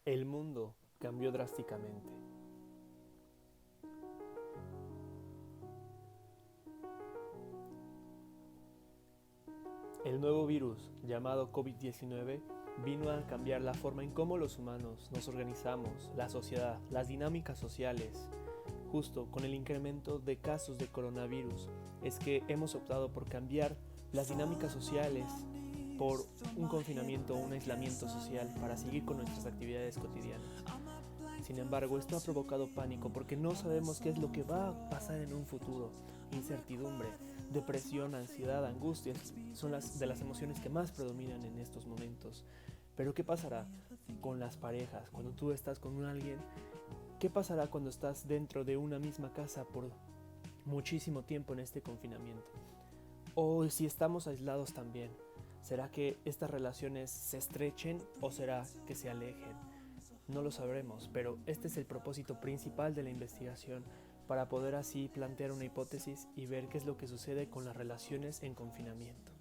El mundo cambió drásticamente. El nuevo virus, llamado COVID-19, vino a cambiar la forma en cómo los humanos nos organizamos, la sociedad, las dinámicas sociales. Justo con el incremento de casos de coronavirus, es que hemos optado por cambiar las dinámicas sociales por un confinamiento o un aislamiento social para seguir con nuestras actividades cotidianas. Sin embargo, esto ha provocado pánico porque no sabemos qué es lo que va a pasar en un futuro. Incertidumbre, depresión, ansiedad, angustias son las de las emociones que más predominan en estos momentos. Pero ¿qué pasará con las parejas? Cuando tú estás con alguien, ¿qué pasará cuando estás dentro de una misma casa por muchísimo tiempo en este confinamiento? O si estamos aislados también, ¿será que estas relaciones se estrechen o será que se alejen? No lo sabremos, pero este es el propósito principal de la investigación, para poder así plantear una hipótesis y ver qué es lo que sucede con las relaciones en confinamiento.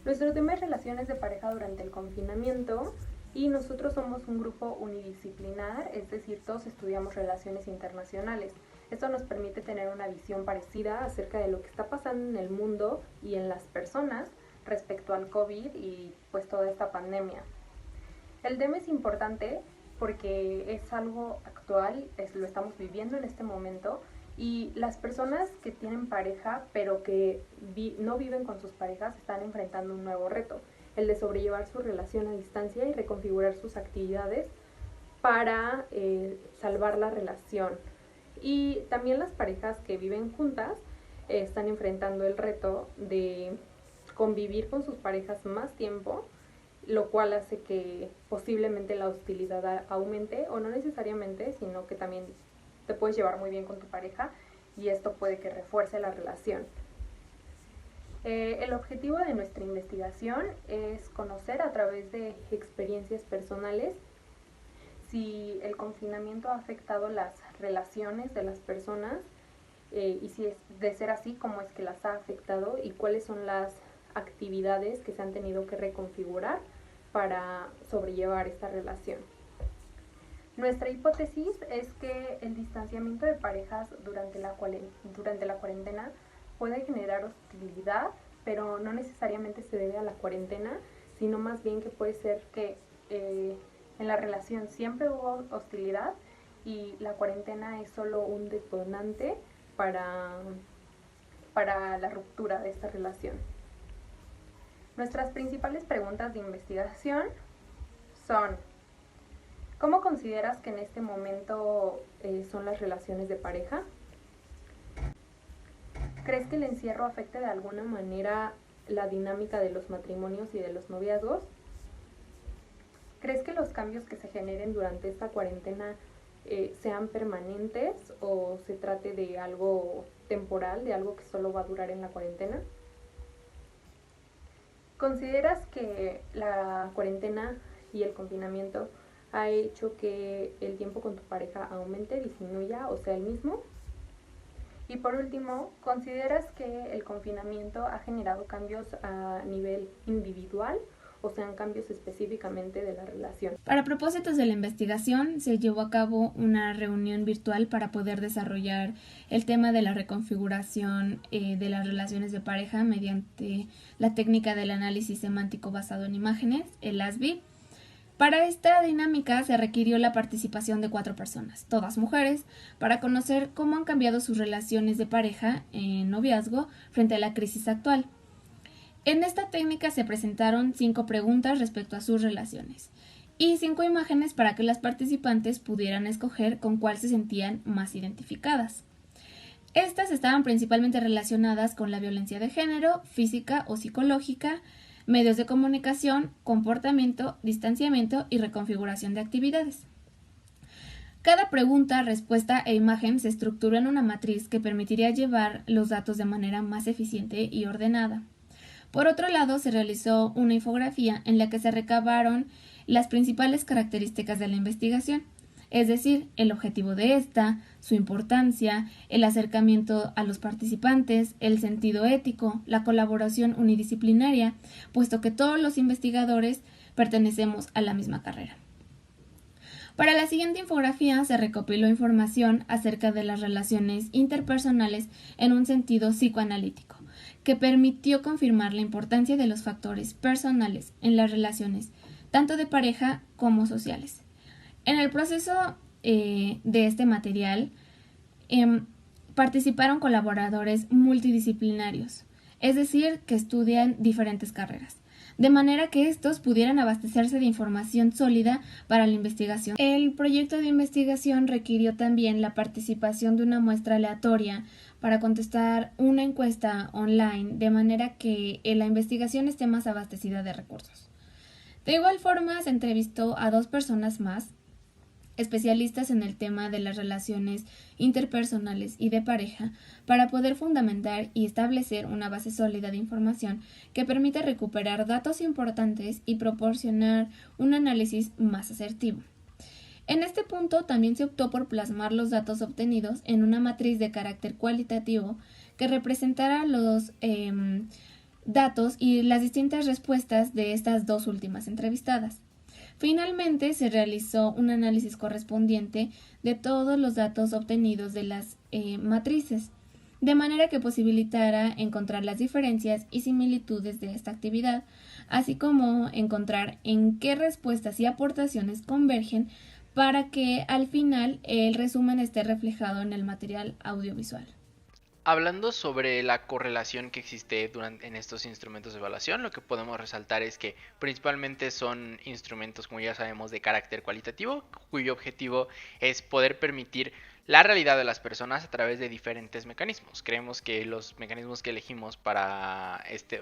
Nuestro tema es relaciones de pareja durante el confinamiento y nosotros somos un grupo unidisciplinar, es decir, todos estudiamos relaciones internacionales. Esto nos permite tener una visión parecida acerca de lo que está pasando en el mundo y en las personas respecto al COVID y pues toda esta pandemia. El tema es importante porque es algo actual, lo estamos viviendo en este momento y las personas que tienen pareja pero que no viven con sus parejas están enfrentando un nuevo reto, el de sobrellevar su relación a distancia y reconfigurar sus actividades para salvar la relación. Y también las parejas que viven juntas están enfrentando el reto de convivir con sus parejas más tiempo, lo cual hace que posiblemente la hostilidad aumente, o no necesariamente, sino que también te puedes llevar muy bien con tu pareja y esto puede que refuerce la relación. El objetivo de nuestra investigación es conocer a través de experiencias personales si el confinamiento ha afectado las relaciones de las personas y si es de ser así, cómo es que las ha afectado y cuáles son las actividades que se han tenido que reconfigurar para sobrellevar esta relación. Nuestra hipótesis es que el distanciamiento de parejas durante la cuarentena puede generar hostilidad, pero no necesariamente se debe a la cuarentena, sino más bien que puede ser que en la relación siempre hubo hostilidad y la cuarentena es solo un detonante para la ruptura de esta relación. Nuestras principales preguntas de investigación son: ¿cómo consideras que en este momento son las relaciones de pareja? ¿Crees que el encierro afecte de alguna manera la dinámica de los matrimonios y de los noviazgos? ¿Crees que los cambios que se generen durante esta cuarentena sean permanentes o se trate de algo temporal, de algo que solo va a durar en la cuarentena? ¿Consideras que la cuarentena y el confinamiento ha hecho que el tiempo con tu pareja aumente, disminuya o sea el mismo? Y por último, ¿consideras que el confinamiento ha generado cambios a nivel individual o sean cambios específicamente de la relación? Para propósitos de la investigación, se llevó a cabo una reunión virtual para poder desarrollar el tema de la reconfiguración de las relaciones de pareja mediante la técnica del análisis semántico basado en imágenes, el ASBII. Para esta dinámica se requirió la participación de 4 personas, todas mujeres, para conocer cómo han cambiado sus relaciones de pareja en noviazgo frente a la crisis actual. En esta técnica se presentaron 5 preguntas respecto a sus relaciones y 5 imágenes para que las participantes pudieran escoger con cuál se sentían más identificadas. Estas estaban principalmente relacionadas con la violencia de género, física o psicológica, medios de comunicación, comportamiento, distanciamiento y reconfiguración de actividades. Cada pregunta, respuesta e imagen se estructuró en una matriz que permitiría llevar los datos de manera más eficiente y ordenada. Por otro lado, se realizó una infografía en la que se recabaron las principales características de la investigación. es decir, el objetivo de esta, su importancia, el acercamiento a los participantes, el sentido ético, la colaboración unidisciplinaria, puesto que todos los investigadores pertenecemos a la misma carrera. Para la siguiente infografía se recopiló información acerca de las relaciones interpersonales en un sentido psicoanalítico, que permitió confirmar la importancia de los factores personales en las relaciones, tanto de pareja como sociales. En el proceso de este material participaron colaboradores multidisciplinarios, es decir, que estudian diferentes carreras, de manera que estos pudieran abastecerse de información sólida para la investigación. El proyecto de investigación requirió también la participación de una muestra aleatoria para contestar una encuesta online, de manera que la investigación esté más abastecida de recursos. De igual forma, se entrevistó a 2 personas más, especialistas en el tema de las relaciones interpersonales y de pareja, para poder fundamentar y establecer una base sólida de información que permita recuperar datos importantes y proporcionar un análisis más asertivo. En este punto también se optó por plasmar los datos obtenidos en una matriz de carácter cualitativo que representara los datos y las distintas respuestas de estas 2 últimas entrevistadas. Finalmente, se realizó un análisis correspondiente de todos los datos obtenidos de las matrices, de manera que posibilitara encontrar las diferencias y similitudes de esta actividad, así como encontrar en qué respuestas y aportaciones convergen para que al final el resumen esté reflejado en el material audiovisual. Hablando sobre la correlación que existe en estos instrumentos de evaluación, lo que podemos resaltar es que principalmente son instrumentos, como ya sabemos, de carácter cualitativo, cuyo objetivo es poder permitir la realidad de las personas a través de diferentes mecanismos. Creemos que los mecanismos que elegimos para esta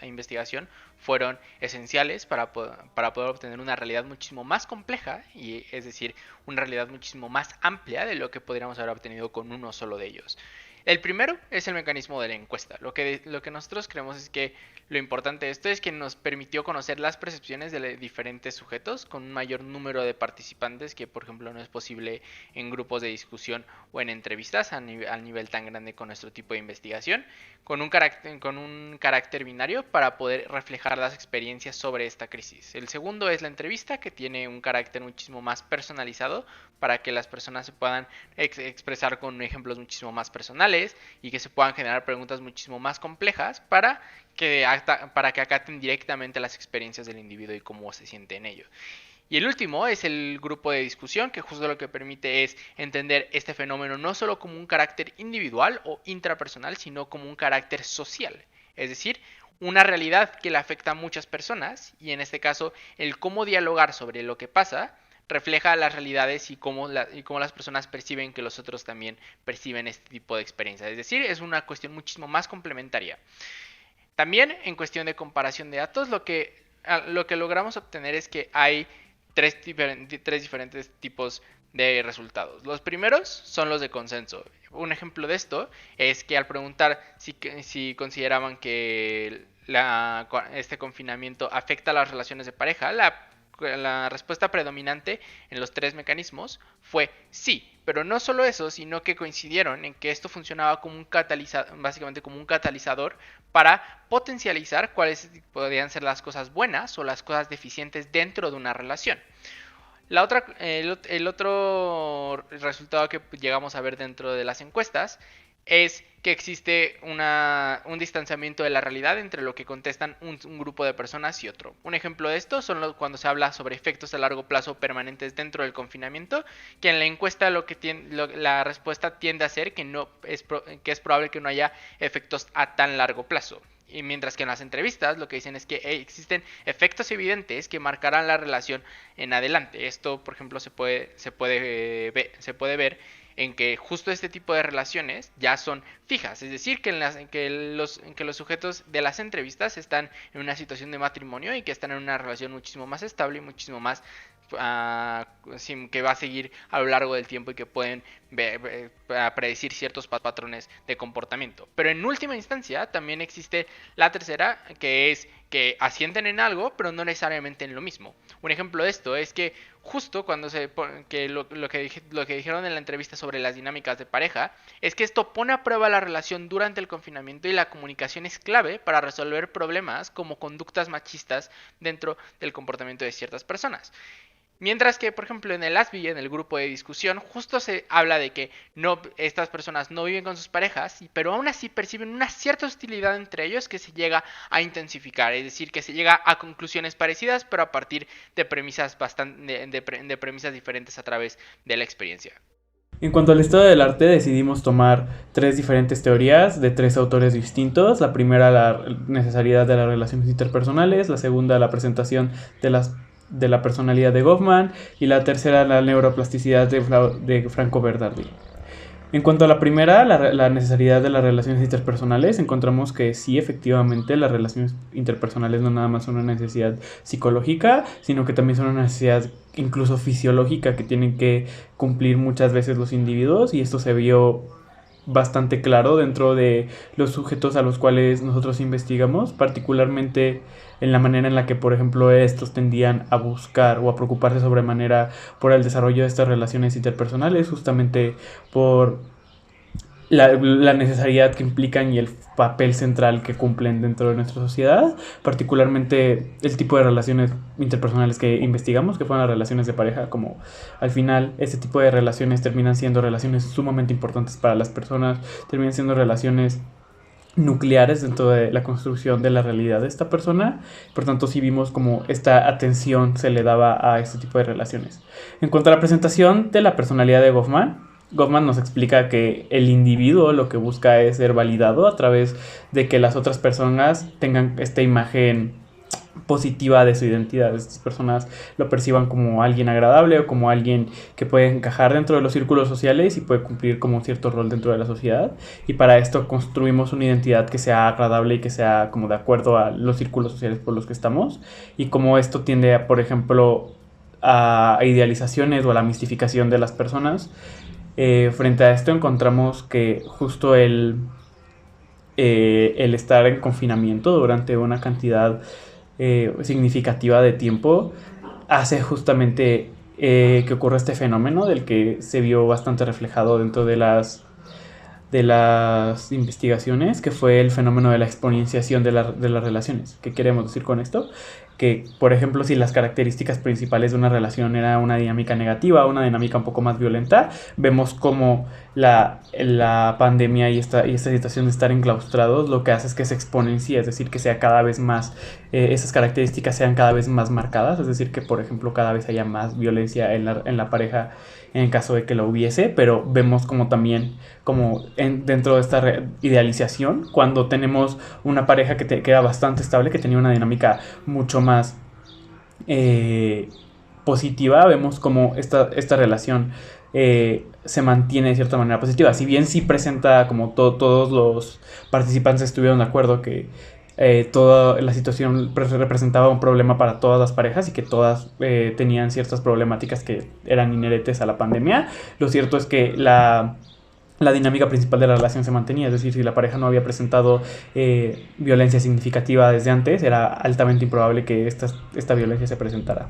investigación fueron esenciales para poder obtener una realidad muchísimo más compleja, y es decir, una realidad muchísimo más amplia de lo que podríamos haber obtenido con uno solo de ellos. El primero es el mecanismo de la encuesta. Lo que nosotros creemos es que lo importante de esto es que nos permitió conocer las percepciones de diferentes sujetos con un mayor número de participantes, que por ejemplo no es posible en grupos de discusión o en entrevistas al nivel tan grande con nuestro tipo de investigación, con un carácter binario para poder reflejar las experiencias sobre esta crisis. El segundo es la entrevista, que tiene un carácter muchísimo más personalizado para que las personas se puedan expresar con ejemplos muchísimo más personales y que se puedan generar preguntas muchísimo más complejas para que acaten directamente las experiencias del individuo y cómo se siente en ello. Y el último es el grupo de discusión, que justo lo que permite es entender este fenómeno no solo como un carácter individual o intrapersonal, sino como un carácter social, es decir, una realidad que le afecta a muchas personas, y en este caso el cómo dialogar sobre lo que pasa refleja las realidades y cómo las personas perciben que los otros también perciben este tipo de experiencias. Es decir, es una cuestión muchísimo más complementaria. También en cuestión de comparación de datos, lo que logramos obtener es que hay tres diferentes tipos de resultados. Los primeros son los de consenso. Un ejemplo de esto es que al preguntar si consideraban que este confinamiento afecta a las relaciones de pareja, la respuesta predominante en los 3 mecanismos fue sí, pero no solo eso, sino que coincidieron en que esto funcionaba como un catalizador, básicamente como un catalizador para potencializar cuáles podrían ser las cosas buenas o las cosas deficientes dentro de una relación. El otro resultado que llegamos a ver dentro de las encuestas es que existe un distanciamiento de la realidad entre lo que contestan un grupo de personas y otro. Un ejemplo de esto son cuando se habla sobre efectos a largo plazo permanentes dentro del confinamiento, que en la encuesta la respuesta tiende a ser que es probable que no haya efectos a tan largo plazo. Y mientras que en las entrevistas lo que dicen es que existen efectos evidentes que marcarán la relación en adelante. Esto, por ejemplo, se puede ver en que justo este tipo de relaciones ya son fijas, es decir, que los sujetos de las entrevistas están en una situación de matrimonio y que están en una relación muchísimo más estable y muchísimo más que va a seguir a lo largo del tiempo y que pueden predecir ciertos patrones de comportamiento. Pero en última instancia también existe la tercera, que es que asienten en algo, pero no necesariamente en lo mismo. Un ejemplo de esto es que justo cuando lo que dijeron en la entrevista sobre las dinámicas de pareja, es que esto pone a prueba la relación durante el confinamiento y la comunicación es clave para resolver problemas como conductas machistas dentro del comportamiento de ciertas personas. Mientras que, por ejemplo, en el ASBI, en el grupo de discusión, justo se habla de que estas personas no viven con sus parejas, pero aún así perciben una cierta hostilidad entre ellos que se llega a intensificar, es decir, que se llega a conclusiones parecidas, pero a partir de premisas de premisas diferentes a través de la experiencia. En cuanto al estado del arte, decidimos tomar 3 diferentes teorías de 3 autores distintos. La primera, la necesidad de las relaciones interpersonales; la segunda, la presentación de la personalidad de Goffman; y la tercera, la neuroplasticidad de Franco Bernardi. En cuanto a la primera, la necesidad de las relaciones interpersonales, encontramos que sí, efectivamente, las relaciones interpersonales no nada más son una necesidad psicológica, sino que también son una necesidad incluso fisiológica que tienen que cumplir muchas veces los individuos, y esto se vio bastante claro dentro de los sujetos a los cuales nosotros investigamos, particularmente en la manera en la que, por ejemplo, estos tendían a buscar o a preocuparse sobremanera por el desarrollo de estas relaciones interpersonales, justamente por la necesidad que implican y el papel central que cumplen dentro de nuestra sociedad, particularmente el tipo de relaciones interpersonales que investigamos, que fueron las relaciones de pareja. Como al final este tipo de relaciones terminan siendo relaciones sumamente importantes para las personas, terminan siendo relaciones nucleares dentro de la construcción de la realidad de esta persona. Por tanto, sí vimos como esta atención se le daba a este tipo de relaciones. En cuanto a la presentación de la personalidad de Goffman nos explica que el individuo lo que busca es ser validado a través de que las otras personas tengan esta imagen positiva de su identidad. Estas personas lo perciban como alguien agradable o como alguien que puede encajar dentro de los círculos sociales y puede cumplir como un cierto rol dentro de la sociedad, y para esto construimos una identidad que sea agradable y que sea como de acuerdo a los círculos sociales por los que estamos, y como esto tiende a, por ejemplo, a idealizaciones o a la mistificación de las personas. Frente a esto encontramos que justo el estar en confinamiento durante una cantidad significativa de tiempo hace justamente que ocurra este fenómeno del que se vio bastante reflejado dentro de las investigaciones, que fue el fenómeno de la exponenciación de las relaciones. ¿Qué queremos decir con esto? Que, por ejemplo, si las características principales de una relación era una dinámica negativa, una dinámica un poco más violenta, vemos como la pandemia y esta situación de estar enclaustrados lo que hace es que se exponencie, es decir, que sea cada vez más, esas características sean cada vez más marcadas, es decir, que, por ejemplo, cada vez haya más violencia en la pareja en caso de que lo hubiese, pero vemos como también como dentro de esta idealización, cuando tenemos una pareja que era bastante estable, que tenía una dinámica mucho más positiva, vemos como esta relación se mantiene de cierta manera positiva. Si bien sí presenta como todos los participantes estuvieron de acuerdo que toda la situación representaba un problema para todas las parejas y que todas tenían ciertas problemáticas que eran inherentes a la pandemia, lo cierto es que la dinámica principal de la relación se mantenía. Es decir, si la pareja no había presentado violencia significativa desde antes, era altamente improbable que esta violencia se presentara.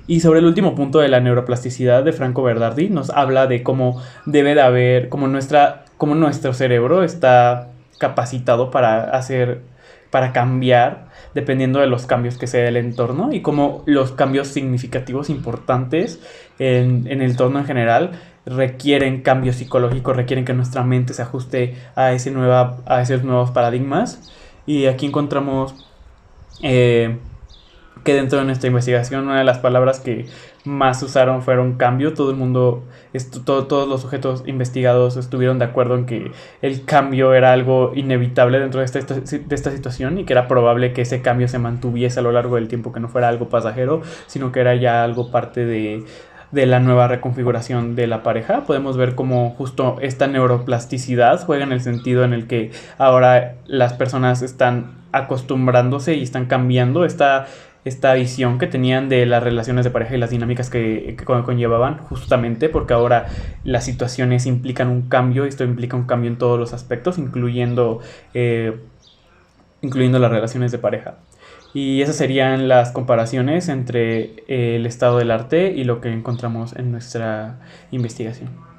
Y sobre el último punto de la neuroplasticidad de Franco Bernardi, nos habla de cómo debe de haber, cómo nuestro cerebro está capacitado para cambiar dependiendo de los cambios que se dé el entorno, y cómo los cambios significativos importantes en el entorno en general requieren cambios psicológicos, requieren que nuestra mente se ajuste a esos nuevos paradigmas. Y aquí encontramos que dentro de nuestra investigación una de las palabras que más usaron fueron cambio. Todo el mundo, todos los sujetos investigados estuvieron de acuerdo en que el cambio era algo inevitable dentro de esta situación, y que era probable que ese cambio se mantuviese a lo largo del tiempo, que no fuera algo pasajero, sino que era ya algo parte de la nueva reconfiguración de la pareja. Podemos ver cómo justo esta neuroplasticidad juega en el sentido en el que ahora las personas están acostumbrándose y están cambiando esta visión que tenían de las relaciones de pareja y las dinámicas que conllevaban, justamente porque ahora las situaciones implican un cambio. Esto implica un cambio en todos los aspectos, incluyendo las relaciones de pareja. Y esas serían las comparaciones entre el estado del arte y lo que encontramos en nuestra investigación.